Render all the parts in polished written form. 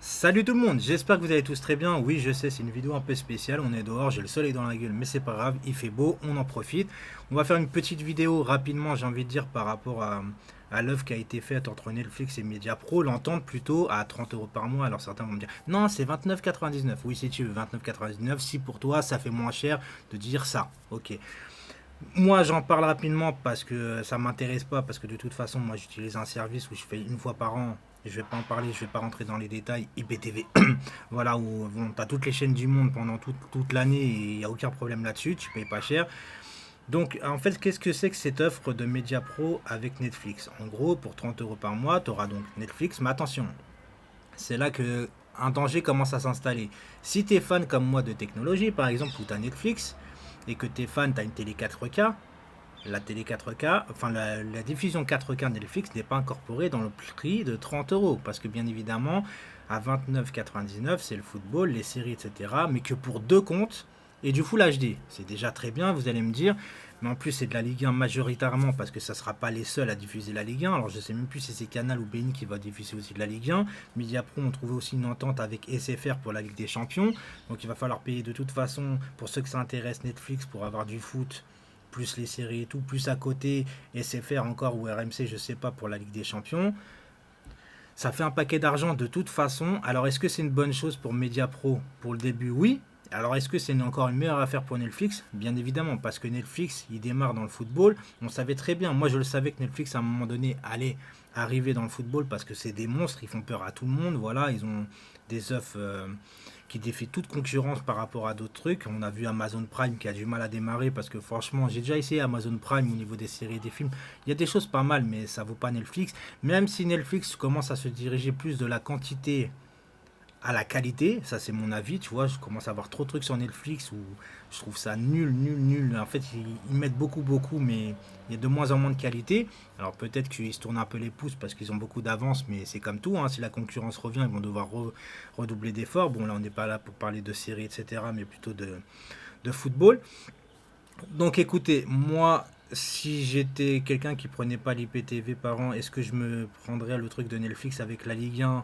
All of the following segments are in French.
Salut tout le monde, j'espère que vous allez tous très bien. Oui, je sais, c'est une vidéo un peu spéciale. On est dehors, j'ai le soleil dans la gueule, mais c'est pas grave, il fait beau, on en profite. On va faire une petite vidéo rapidement, j'ai envie de dire, par rapport à l'œuvre qui a été faite entre Netflix et Mediapro. L'entente plutôt à 30 euros par mois. Alors certains vont me dire, non, c'est 29,99. Oui, si tu veux, 29,99. Si pour toi, ça fait moins cher de dire ça. Ok. Moi, j'en parle rapidement parce que ça m'intéresse pas, parce que de toute façon, moi, j'utilise un service où je fais une fois par an. Je vais pas en parler, je vais pas rentrer dans les détails. IPTV, voilà, où bon, tu as toutes les chaînes du monde pendant toute l'année et il n'y a aucun problème là-dessus, tu payes pas cher. Donc, en fait, qu'est-ce que c'est que cette offre de Media Pro avec Netflix? En gros, pour 30 euros par mois, tu auras donc Netflix, mais attention, c'est là que un danger commence à s'installer. Si tu es fan comme moi de technologie, par exemple, ou tu as Netflix, et que tu es fan, tu as une télé 4K, la télé 4K, enfin la diffusion 4K Netflix n'est pas incorporée dans le prix de 30 euros. Parce que bien évidemment, à 29,99, c'est le football, les séries, etc. Mais que pour deux comptes et du Full HD. C'est déjà très bien, vous allez me dire. Mais en plus, c'est de la Ligue 1 majoritairement parce que ça ne sera pas les seuls à diffuser la Ligue 1. Alors, je ne sais même plus si c'est Canal ou BeIN qui va diffuser aussi de la Ligue 1. Mediapro ont trouvé aussi une entente avec SFR pour la Ligue des Champions. Donc, il va falloir payer de toute façon, pour ceux que ça intéresse, Netflix pour avoir du foot, plus les séries et tout, plus à côté SFR encore ou RMC, je sais pas, pour la Ligue des Champions. Ça fait un paquet d'argent de toute façon. Alors est-ce que c'est une bonne chose pour Mediapro pour le début? Oui. Alors est-ce que c'est encore une meilleure affaire pour Netflix? Bien évidemment, parce que Netflix, il démarre dans le football. On savait très bien, moi je le savais que Netflix à un moment donné allait arriver dans le football parce que c'est des monstres, ils font peur à tout le monde. Voilà, ils ont des offres qui défient toute concurrence par rapport à d'autres trucs. On a vu Amazon Prime qui a du mal à démarrer parce que franchement, j'ai déjà essayé Amazon Prime au niveau des séries et des films. Il y a des choses pas mal, mais ça vaut pas Netflix. Même si Netflix commence à se diriger plus de la quantité à la qualité, ça c'est mon avis, tu vois, je commence à avoir trop de trucs sur Netflix où je trouve ça nul, nul, nul. En fait, ils mettent beaucoup, beaucoup, mais il y a de moins en moins de qualité. Alors peut-être qu'ils se tournent un peu les pouces parce qu'ils ont beaucoup d'avance, mais c'est comme tout, hein. Si la concurrence revient, ils vont devoir redoubler d'efforts. Bon, là, on n'est pas là pour parler de séries, etc., mais plutôt de football. Donc écoutez, moi, si j'étais quelqu'un qui prenait pas l'IPTV par an, est-ce que je me prendrais le truc de Netflix avec la Ligue 1?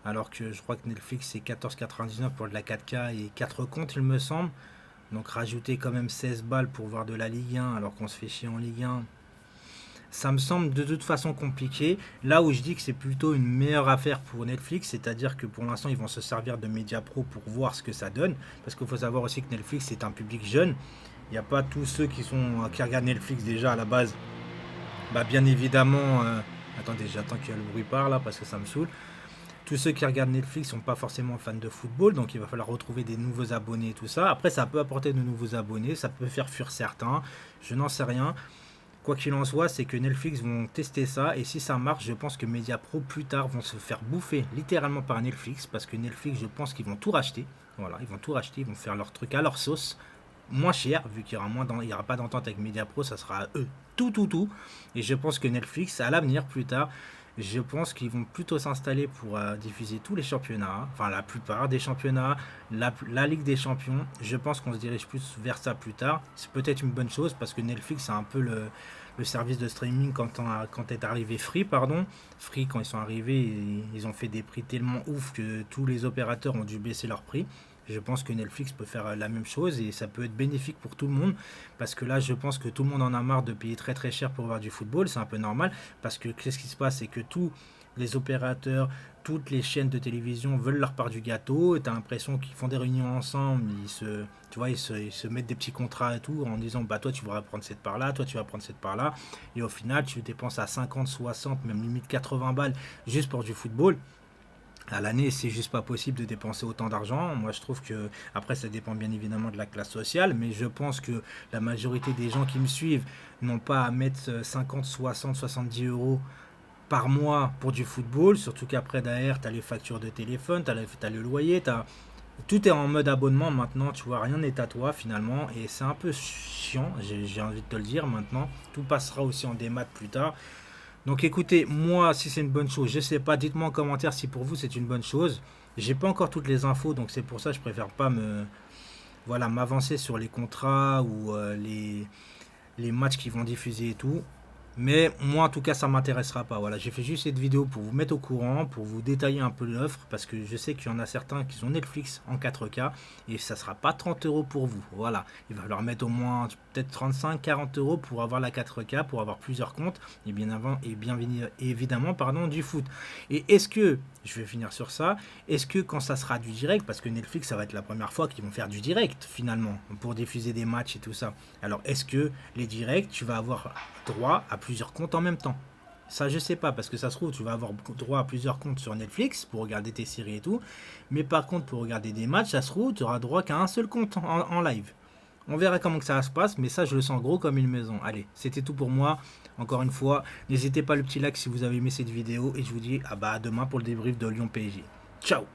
Alors que je crois que Netflix c'est 14,99 pour de la 4K et 4 comptes il me semble. Donc rajouter quand même 16 balles pour voir de la Ligue 1 alors qu'on se fait chier en Ligue 1. Ça me semble de toute façon compliqué. Là où je dis que c'est plutôt une meilleure affaire pour Netflix, c'est-à-dire que pour l'instant ils vont se servir de Media Pro pour voir ce que ça donne. Parce qu'il faut savoir aussi que Netflix c'est un public jeune. Il n'y a pas tous ceux qui regardent Netflix déjà à la base. Bah bien évidemment, attendez, j'attends qu'il y ait le bruit par là parce que ça me saoule. Tous ceux qui regardent Netflix sont pas forcément fans de football, donc il va falloir retrouver des nouveaux abonnés et tout ça. Après, ça peut apporter de nouveaux abonnés, ça peut faire fuir certains, je n'en sais rien. Quoi qu'il en soit, c'est que Netflix vont tester ça, et si ça marche, je pense que Mediapro plus tard vont se faire bouffer littéralement par Netflix, parce que Netflix, je pense qu'ils vont tout racheter. Voilà, ils vont tout racheter, ils vont faire leur truc à leur sauce, moins cher, vu qu'il y aura, il y aura pas d'entente avec Mediapro, ça sera à eux tout, tout, tout. Et je pense que Netflix, à l'avenir, plus tard, je pense qu'ils vont plutôt s'installer pour diffuser tous les championnats, enfin la plupart des championnats, la Ligue des Champions. Je pense qu'on se dirige plus vers ça plus tard. C'est peut-être une bonne chose parce que Netflix, c'est un peu le service de streaming quand est arrivé Free, pardon. Free, quand ils sont arrivés, ils ont fait des prix tellement ouf que tous les opérateurs ont dû baisser leur prix. Je pense que Netflix peut faire la même chose et ça peut être bénéfique pour tout le monde parce que là, je pense que tout le monde en a marre de payer très très cher pour voir du football. C'est un peu normal parce que qu'est-ce qui se passe? C'est que tous les opérateurs, toutes les chaînes de télévision veulent leur part du gâteau. Tu as l'impression qu'ils font des réunions ensemble, tu vois, ils se mettent des petits contrats et tout en disant bah toi tu vas prendre cette part là, toi tu vas prendre cette part là. Et au final, tu dépenses à 50, 60, même limite 80 balles juste pour du football à l'année, c'est juste pas possible de dépenser autant d'argent. Moi, je trouve que, après, ça dépend bien évidemment de la classe sociale, mais je pense que la majorité des gens qui me suivent n'ont pas à mettre 50, 60, 70 euros par mois pour du football. Surtout qu'après, derrière, tu as les factures de téléphone, tu as, le loyer, tout est en mode abonnement maintenant, tu vois, rien n'est à toi finalement, et c'est un peu chiant, j'ai envie de te le dire maintenant. Tout passera aussi en démat plus tard. Donc écoutez, moi, si c'est une bonne chose, je sais pas, dites-moi en commentaire si pour vous c'est une bonne chose. J'ai pas encore toutes les infos, donc c'est pour ça que je préfère pas voilà, m'avancer sur les contrats ou les matchs qui vont diffuser et tout. Mais moi, en tout cas, ça m'intéressera pas. Voilà, j'ai fait juste cette vidéo pour vous mettre au courant, pour vous détailler un peu l'offre, parce que je sais qu'il y en a certains qui sont Netflix en 4K et ça sera pas 30 euros pour vous. Voilà, il va leur mettre au moins peut-être 35-40 euros pour avoir la 4K, pour avoir plusieurs comptes et bien évidemment, pardon, du foot. Et est-ce que, je vais finir sur ça, est-ce que quand ça sera du direct, parce que Netflix, ça va être la première fois qu'ils vont faire du direct finalement pour diffuser des matchs et tout ça. Alors, est-ce que les directs, tu vas avoir droit à plusieurs comptes en même temps? Ça, je sais pas, parce que ça se trouve, tu vas avoir droit à plusieurs comptes sur Netflix pour regarder tes séries et tout. Mais par contre, pour regarder des matchs, ça se trouve, tu auras droit qu'à un seul compte en live. On verra comment que ça se passe, mais ça, je le sens gros comme une maison. Allez, c'était tout pour moi. Encore une fois, n'hésitez pas le petit like si vous avez aimé cette vidéo. Et je vous dis à demain pour le débrief de Lyon PSG. Ciao!